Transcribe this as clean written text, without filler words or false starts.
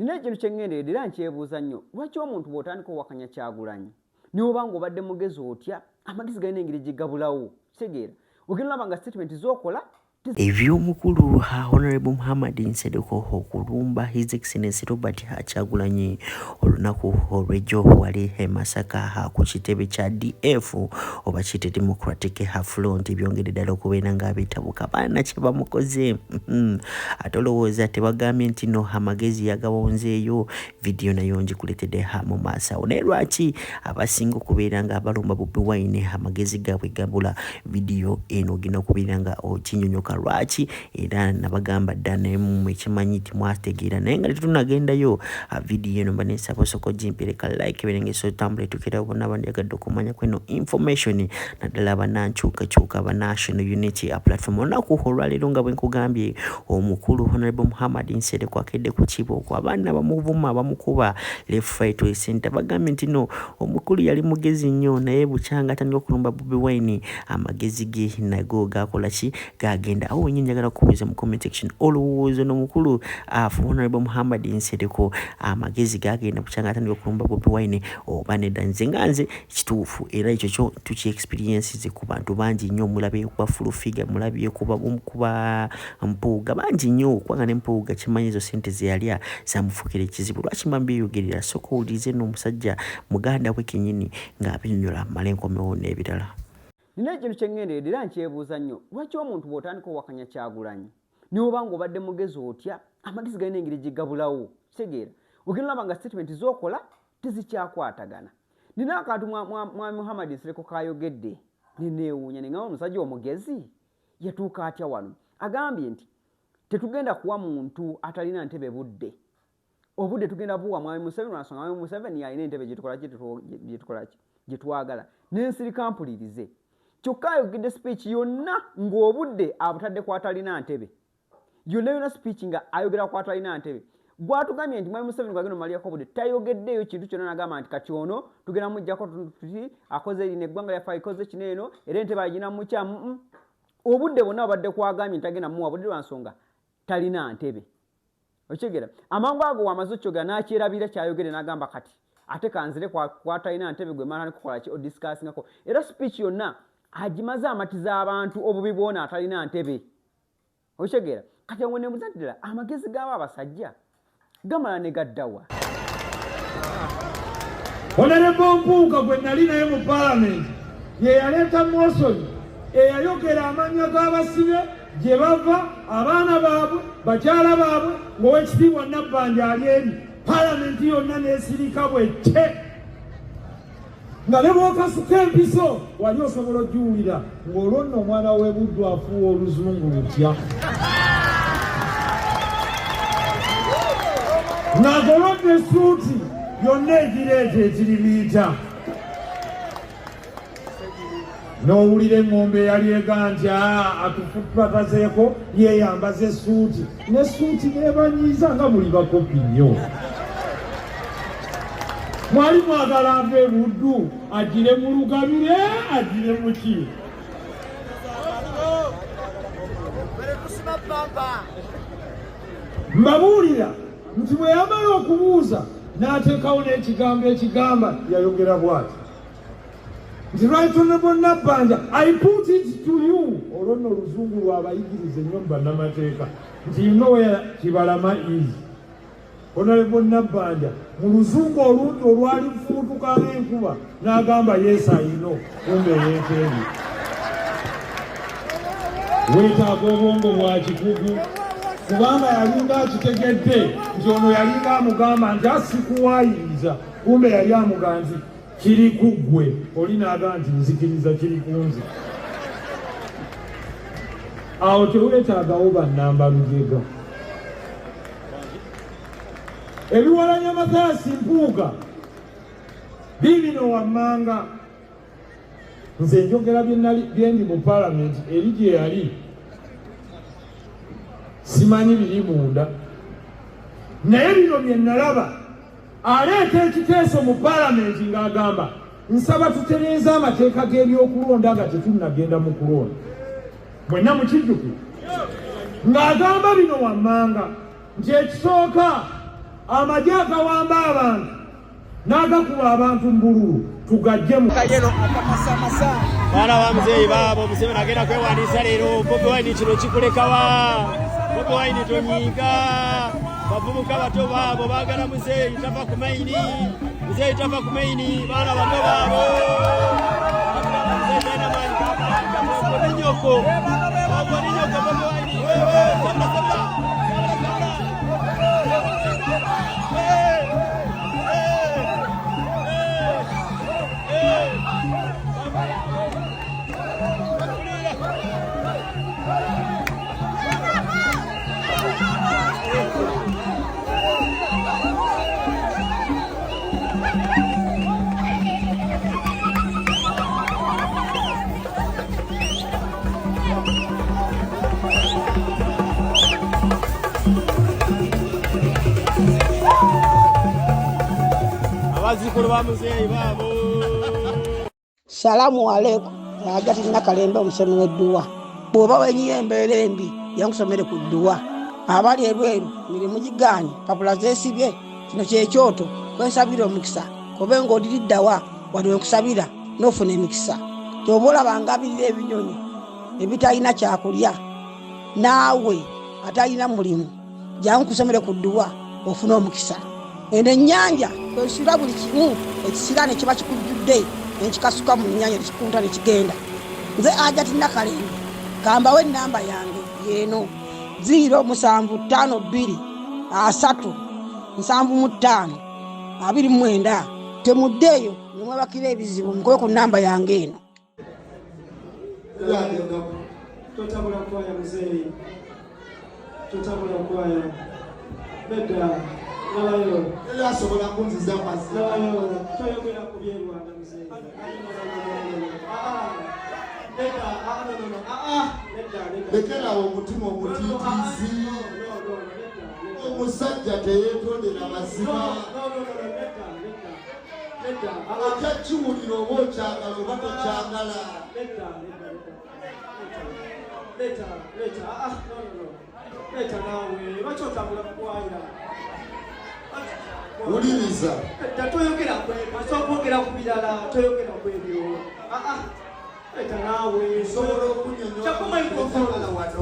nina ekintu kyengenderedde era nkyebuuza nnyo lwaki omuntu bw'otandika owakanya Kyagulanyi niwoba ng'obadde mugezi otya amagezi galina engeri gigabulawo kitegeera ogenda olaba nga statement z'okola eby'omukulu Honorable Muhammad Nsereko okulumba His Excellency Robert Kyagulanyi olunaku olw'ejjo wali e Masaka ku kitebe kya DF oba kiyite Democratic Front byongedde ddala okubeera ng'abetabuka baana kye bamukoze ate olowooza tebagambye nti no amagezi yagawonzeeyo vidiyo nayo ngikuletedde mu maaso awo naye lwaki abasinga okubeera nga abalumba Bobi Wine amagezi gaabwe gabula vidiyo eno ogenda okubeera nga okinyonyoka lwaki era nabagamba dda naye mmwe kimanyi timwategeera naye nga tetunagendayo vidiyo eno mba nesabosoko gimpireka like ebirengeso otambula etukira bonna abandiyagadde okumanya kweno information naddala abanankyukakyuka aba National Unity Platform olunaku olwaleero nga bwe nkugambye omukulu Honorable Muhammad Nsereko akedde ku kibooko abaana bamuvuma bamukuba left right center bagambye nti no omukulu yali mugezi nnyo naye bukyanga atandika okulumba Bobi Wine amagezi ge nago gakola ki gagenda awo wenye njagala kubuuza mu comment section olowooza n'omukulu Honorable Muhammad Nsereko amagezi gagenda bukyanga atandika okulumba Bobi Wine oba nedda nze kituufu era ekyo kyo tuki experiences ku bantu bangi nnyo mulabye kuba full figure mulabye kuba mpuuga bangi nnyo kubanga n'empuuga kimanyi ezo sente ze yalya zamufukira ekizibu lwaki mbambiyogerera sooka owulirize n'omusajja muganda we kennyini ng'abinyonyola male enkomewo n'ebirala. nina ekintu kyengenderedde era nkyebuuza nnyo lwaki omuntu bw'otandika owakanya Kyagulanyi niwoba ng'obadde mugezi otya amagezi galina engeri gigabulawo kitegeera ogenda olaba nga statement z'okola tezikyakwatagana nina akantu mwami Muhammad Nsereko kayogedde neneewuunya neŋŋamba omusajja omugezi yatuuka atya wano agambye nti tetugenda kuwa muntu atalina ntebe budde obudde tugenda buwa mwami Museveni lwansonga mwami Museveni yalina entebe gye twagala n'ensirika mpulirize kyokka ayogedde speech yonna ng'obudde abutadde kwatalina ntebe yonna speech nga ayogera kwatalina ntebe gwatugambye nti mwami Museveni gwagenda omalirako obudde tayogeddeyo kintu kyonna n'agamba nti kati ono tugenda mujjako tuti akoze lino eggwanga lyaffe ikoze kino eno era entebe agina mukyamu obudde bonna obadde kwagambye nti tagenda muwa budde lwansonga talina ntebe okitegeera amangu ago wamaze okyogera n'akyerabira kyayogedde n'agamba kati ate kanzire kwatalina ntebe gwe maana nikukola ki odiscussingako era speech yonna agimaze amatiza abantu obubi bwona atalina ntebe okitegeera kati awo nebuuza nti ddala amagezi gaabo abasajja gamala ne gaddawa. Honorable Mpuuga gwe nali naye mu Parliament ye yaleeta motion eyayogera amannya g'abasibe gye bava abaana baabwe bakyala baabwe ng'owekitiibwa Nabbanja ali eri Parliament yonna n'esirika bwette nga ne bw'okasuka empiso wali osobola ogiwulira ng'olwo nno omwana w'e Buddu afuuwa oluzungu lutya ng'agolodde essuuti yonna egireeta ekirimiita n'owulira eŋŋombe eyali ega nti atupatazeeko yeeyambaza essuuti n'essuuti neebanyiiza nga muli bakopi nnyo mwali mwagala ava e Buddu agire mu Lugabire agire mu ki mbabuulira nti bwe yamala okubuuza n'ateekawo n'ekigambo ekigamba yayogera bw'ati nti Right Honorable Nabbanja I put it to you olwo nno oluzungu lwabayigiriza ennyo mu bannamateeka nti you know where Kibalama is Honorable Nabbanja mu luzungu olundi olwali lufuutuka ng'enkuba n'agamba yes I know kumbe yeekeebi weetaaga obwongo bwa kikugu kubanga yalinga akitegedde nti ono yalinga amugamba nti asikuwaayiriza kumbe yali amugamba nti kiri ku ggwe oli n'agamba nti nzikiriza kiri ku nze awo teweetaagawo bannamba lugega ebiwalanya Mathias Mpuuga biibino wammanga nze njogera byendi mu Parliament eri gye yali simanyi biri munda naye bino bye nalaba aleeta ekiteeso mu Parliament ng'agamba nsaba tutereeza amateeka g'ebyokulonda nga tetunnagenda mu kulonda mwenna mukijjukira ng'agamba bino wammanga nti ekisooka amagye agawamba abantu n'agakuba abantu mbululu tugajjemu baana ba muzeeyi baabo Museveni agenda kwewandiisa leero. Bobi Wine kino kikulekawa. Bobi Wine tonyiiga. Bavubuka bato baabo baagala muzeeyi tava ku maini. Muzeeyi tava ku maini. Baana bato baabo muzeeyi talina maanyi gabagwa n'inyoko. Bagwa n'inyoko Bobi Wine. Abazukulu ba muzeeyi baabo. Salamu alaikum. Agati nakalembe omusemi w'edduwa. Bw'oba wenyiye embeera embi yankusomere ku dduwa. Abali ebweru mirimu gigaanye papula zeesibye kino kyekyoto kwesabira omukisa kobe ng'odiriddawa wali wenkusabira n'ofuna emikisa. Ky'oba olabanga abirira ebinyonyi ebitalina kyakulya naawe atalina mulimu jankusomere ku dduwa ofuna omukisa. Eno ennyanja kwesira buli kimu ekisira ne kiba kikujjudde nekikasuka mu nnyanja nekikunta nekigenda. Nze Agati Nakalembe gambawo ennamba yange yeeno 052537529. Temuddeeyo ne mwebakira ebizibu mukobe ku nnamba yange eno. Totabula kwaya muzeeyi. Totabula kwaya. Beda. Nalayo. Ele asobola kunziza pasi. Nalayo. Toyogera ku by'Rwanda muzeeyi. Beda. Lekerawo omutima omutiitiizi. Omusajja teyeetondera mazima. Ojja kiwulira oba okyagala oba tokyagala. Leta naawe lwaki otambula kukwaya? Wuliriza. Toyogera kwebyo, okwogera ku birala toyogera kwebyo. Leta naawe Osobola okunnyonnyola kyakumanyi wano.